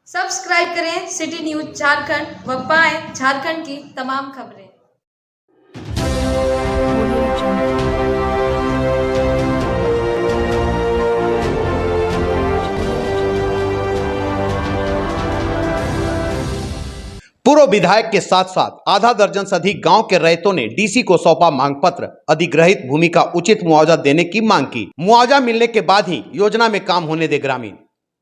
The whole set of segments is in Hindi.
सब्सक्राइब करें सिटी न्यूज झारखंड व पाएं झारखंड की तमाम खबरें। पूर्व विधायक के साथ साथ आधा दर्जन से अधिक गांव के रैयतों ने डीसी को सौंपा मांग पत्र। अधिग्रहित भूमि का उचित मुआवजा देने की मांग की। मुआवजा मिलने के बाद ही योजना में काम होने दे ग्रामीण।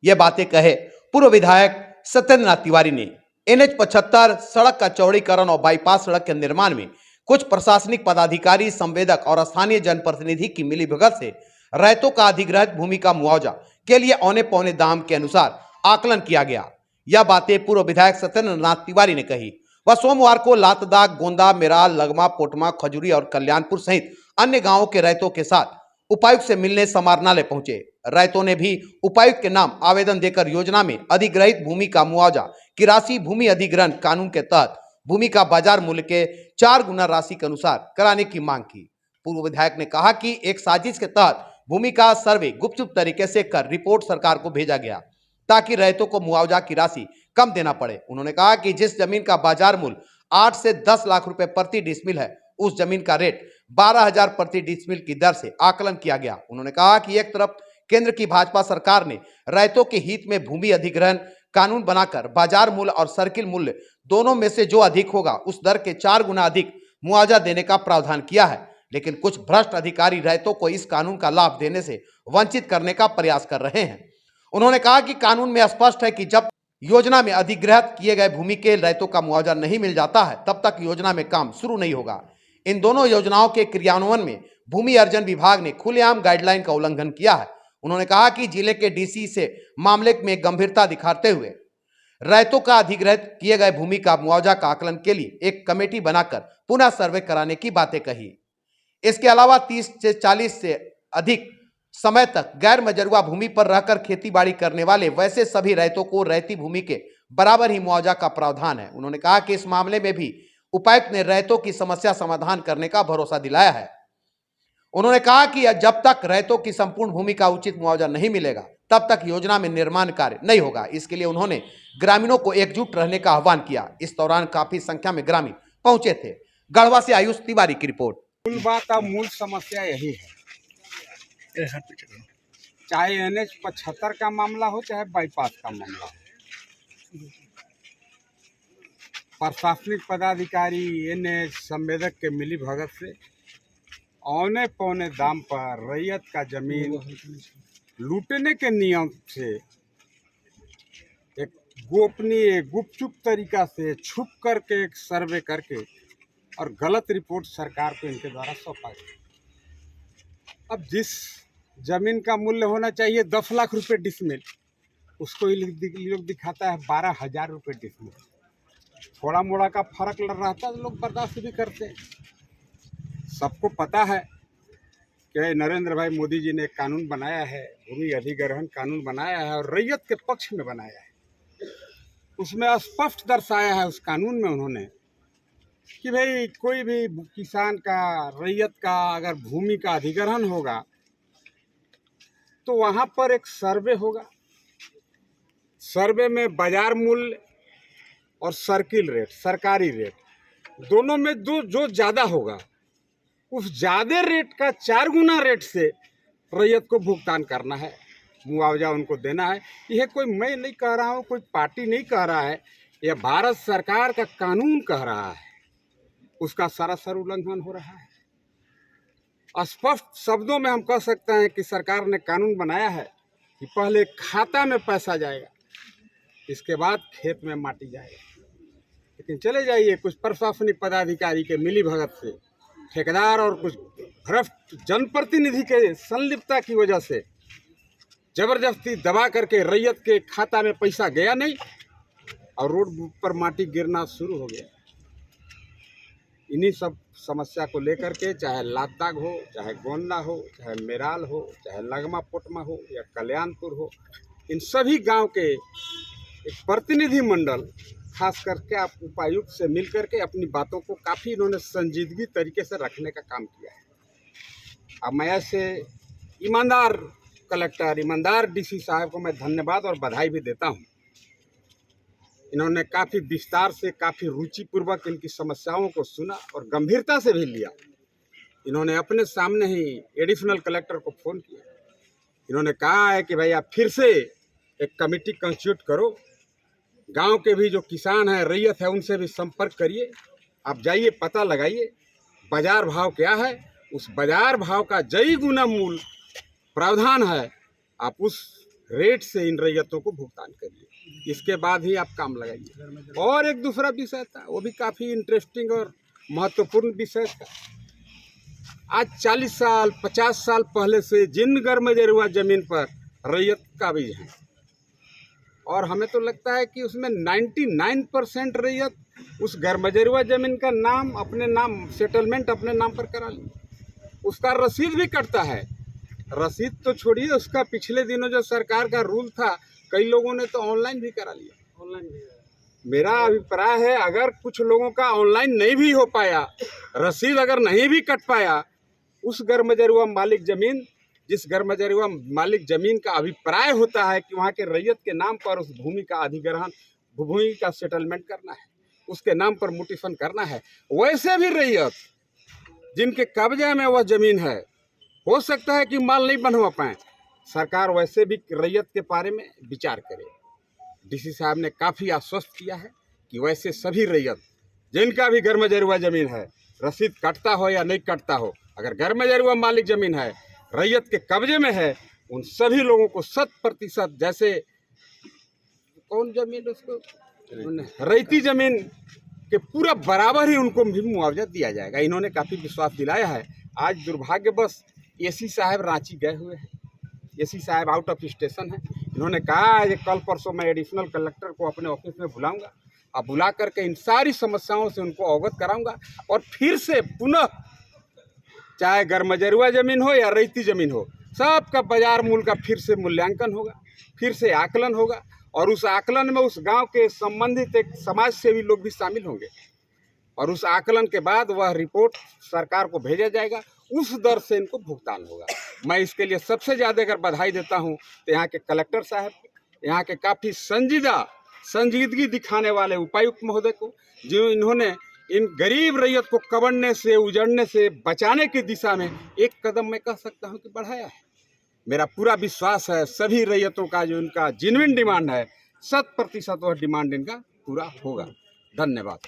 ये बातें कहे पूर्व विधायक सत्येंद्र नाथ तिवारी ने। NH 75 सड़क का चौड़ीकरण और बाईपास सड़क के निर्माण में कुछ प्रशासनिक पदाधिकारी, संवेदक और स्थानीय जनप्रतिनिधि की मिलीभगत से रैयतों का अधिग्रहित भूमि का मुआवजा के लिए औने पौने दाम के अनुसार आकलन किया गया। यह बातें पूर्व विधायक सत्येंद्र नाथ तिवारी ने कही। वह सोमवार को लातदाग, गोंदा, मेराल, लगमा, पोटमा, खजूरी और कल्याणपुर सहित अन्य गांवों के रैयतों के साथ उपायुक्त से मिलने समाहरणालय पहुंचे। रैयतों ने भी उपायुक्त के नाम आवेदन देकर योजना में अधिग्रहित भूमि का मुआवजा की राशि भूमि अधिग्रहण कानून के तहत भूमि का बाजार मूल्य के 4 गुना राशि के अनुसार कराने की मांग की। पूर्व विधायक ने कहा कि एक साजिश के तहत भूमि का सर्वे गुपचुप तरीके से कर रिपोर्ट सरकार को भेजा गया ताकि रैयतों को मुआवजा की राशि कम देना पड़े। उन्होंने कहा कि जिस जमीन का बाजार मूल्य 8 से 10 लाख रुपए प्रति डिसमिल है, उस जमीन का रेट 12,000 प्रति डिसमिल की दर से आकलन किया गया। उन्होंने कहा कि एक तरफ केंद्र की भाजपा सरकार ने रैयतों के हित में भूमि अधिग्रहण कानून बनाकर बाजार मूल्य और सर्किल मूल्य दोनों में से जो अधिक होगा उस दर के 4 गुना अधिक मुआवजा देने का प्रावधान किया है, लेकिन कुछ भ्रष्ट अधिकारी रैयतों को इस कानून का लाभ देने से वंचित करने का प्रयास कर रहे हैं। उन्होंने कहा कि कानून में स्पष्ट है कि जब योजना में अधिग्रहित किए गए भूमि के रैयतों का मुआवजा नहीं मिल जाता है तब तक योजना में काम शुरू नहीं होगा। इन दोनों योजनाओं के क्रियान्वयन में भूमि अर्जन विभाग ने खुलेआम गाइडलाइन का उल्लंघन किया है। उन्होंने कहा कि जिले के डीसी से मामले में गंभीरता दिखाते हुए रैयतों का अधिग्रहित किए गए भूमि का मुआवजा का आकलन के लिए एक कमेटी बनाकर पुनः सर्वे कराने की बातें कही। इसके अलावा 30 से 40 से अधिक समय तक गैर मजरूआ भूमि पर रहकर खेती-बाड़ी करने वाले वैसे सभी रैयतों को रैयती भूमि के बराबर ही मुआवजा का प्रावधान है। उन्होंने कहा कि इस मामले में भी उपायुक्त ने रैयतों की समस्या समाधान करने का भरोसा दिलाया है। उन्होंने कहा कि जब तक रैयतों की संपूर्ण भूमि का उचित मुआवजा नहीं मिलेगा तब तक योजना में निर्माण कार्य नहीं होगा। इसके लिए उन्होंने ग्रामीणों को एकजुट रहने का आह्वान किया। इस दौरान काफी संख्या में ग्रामीण पहुंचे थे। गढ़वा से आयुष तिवारी की रिपोर्ट। मूल बात और मूल समस्या यही है, चाहे NH 75 का मामला हो चाहे बाईपास का मामला हो, प्रशासनिक पदाधिकारी NH संवेदक के मिली भगत से औने पौने दाम पर रैयत का जमीन लूटने के नियम से एक गोपनीय गुपचुप तरीका से छुप करके एक सर्वे करके और गलत रिपोर्ट सरकार को इनके द्वारा सौंपा गया। अब जिस जमीन का मूल्य होना चाहिए 10 लाख रुपए डिसमिल, उसको लोग दिखाता है 12,000 रुपये डिसमिल। थोड़ा मोड़ा का फर्क लग रहा था तो लोग बर्दाश्त भी करते हैं। सबको पता है कि नरेंद्र भाई मोदी जी ने एक कानून बनाया है, भूमि अधिग्रहण कानून बनाया है और रैयत के पक्ष में बनाया है। उसमें स्पष्ट दर्शाया है उस कानून में उन्होंने कि भाई कोई भी किसान का, रैयत का अगर भूमि का अधिग्रहण होगा तो वहाँ पर एक सर्वे होगा। सर्वे में बाजार मूल्य और सर्किल रेट, सरकारी रेट, दोनों में जो ज़्यादा होगा उस ज़्यादा रेट का 4 गुना रेट से रैयत को भुगतान करना है, मुआवजा उनको देना है। यह कोई मैं नहीं कह रहा हूँ, कोई पार्टी नहीं कह रहा है, यह भारत सरकार का कानून कह रहा है। उसका सरासर उल्लंघन हो रहा है। स्पष्ट शब्दों में हम कह सकते हैं कि सरकार ने कानून बनाया है कि पहले खाता में पैसा जाएगा, इसके बाद खेत में माटी जाएगा। लेकिन चले जाइए कुछ प्रशासनिक पदाधिकारी के मिली भगत से, ठेकेदार और कुछ भ्रष्ट जनप्रतिनिधि के संलिप्तता की वजह से जबरदस्ती दबा करके रैयत के खाता में पैसा गया नहीं और रोड पर माटी गिरना शुरू हो गया। इन्हीं सब समस्या को लेकर के चाहे लातदाग हो, चाहे गोंदा हो, चाहे मेराल हो, चाहे लगमा पोटमा हो या कल्याणपुर हो, इन सभी गांव के एक प्रतिनिधि मंडल खास करके आप उपायुक्त से मिल करके अपनी बातों को काफ़ी इन्होंने संजीदगी तरीके से रखने का काम किया है। अब मैं ऐसे ईमानदार कलेक्टर, ईमानदार डीसी साहब को मैं धन्यवाद और बधाई भी देता हूँ इन्होंने काफ़ी विस्तार से, काफ़ी रुचिपूर्वक इनकी समस्याओं को सुना और गंभीरता से भी लिया। इन्होंने अपने सामने ही एडिशनल कलेक्टर को फ़ोन किया। इन्होंने कहा है कि भाई आप फिर से एक कमेटी कंस्टिट्यूट करो, गांव के भी जो किसान हैं, रैयत है, उनसे भी संपर्क करिए, आप जाइए पता लगाइए बाजार भाव क्या है, उस बाजार भाव का जई गुना मूल प्रावधान है, आप उस रेट से इन रैयतों को भुगतान करिए, इसके बाद ही आप काम लगाइए। और एक दूसरा विषय था, वो भी काफ़ी इंटरेस्टिंग और महत्वपूर्ण विषय था। आज 40 साल 50 साल पहले से जिन गरमजरुआ ज़मीन पर रैयत काबिज हैं, और हमें तो लगता है कि उसमें 99% रैयत उस गरमजरुआ ज़मीन का नाम अपने नाम, सेटलमेंट अपने नाम पर करा ली। उसका रसीद भी कटता है। रसीद तो छोड़िए, उसका पिछले दिनों जो सरकार का रूल था, कई लोगों ने तो ऑनलाइन भी करा लिया। ऑनलाइन भी मेरा अभिप्राय है, अगर कुछ लोगों का ऑनलाइन नहीं भी हो पाया, रसीद अगर नहीं भी कट पाया, उस गरमजरुआ मालिक ज़मीन, जिस गरमजरुआ मालिक ज़मीन का अभिप्राय होता है कि वहाँ के रैयत के नाम पर उस भूमि का अधिग्रहण, भूमि का सेटलमेंट करना है, उसके नाम पर मुटिफन करना है, वैसे भी रैयत जिनके कब्जे में वह ज़मीन है, हो सकता है कि माल नहीं बनवा पाए, सरकार वैसे भी रैयत के बारे में विचार करे। डीसी साहब ने काफ़ी आश्वस्त किया है कि वैसे सभी रैयत जिनका भी गरमजरुआ ज़मीन है, रसीद कटता हो या नहीं कटता हो, अगर गरमजरुआ मालिक ज़मीन है, रैयत के कब्जे में है, उन सभी लोगों को 100%, जैसे कौन ज़मीन उसको, रैयती ज़मीन के पूरा बराबर ही उनको भी मुआवजा दिया जाएगा। इन्होंने काफ़ी विश्वास दिलाया है। आज दुर्भाग्यवश एसी साहब रांची गए हुए हैं, एसी साहब आउट ऑफ स्टेशन हैं। इन्होंने कहा है कि कल परसों मैं एडिशनल कलेक्टर को अपने ऑफिस में बुलाऊंगा और बुला करके इन सारी समस्याओं से उनको अवगत कराऊंगा, और फिर से पुनः चाहे गरमजरुआ ज़मीन हो या रैयती ज़मीन हो, सबका बाजार मूल्य का फिर से मूल्यांकन होगा, फिर से आकलन होगा, और उस आकलन में उस गांव के संबंधित एक समाज सेवी लोग भी शामिल होंगे, और उस आकलन के बाद वह रिपोर्ट सरकार को भेजा जाएगा, उस दर से इनको भुगतान होगा। मैं इसके लिए सबसे ज़्यादा अगर बधाई देता हूं तो यहाँ के कलेक्टर साहब, यहाँ के काफ़ी संजीदगी दिखाने वाले उपायुक्त महोदय को, जो इन्होंने इन गरीब रैयत को कबड़ने से, उजड़ने से बचाने की दिशा में एक कदम मैं कह सकता हूं कि बढ़ाया है। मेरा पूरा विश्वास है सभी रैयतों का जो इनका जेन्युइन डिमांड है, 100% वह डिमांड इनका पूरा होगा। धन्यवाद।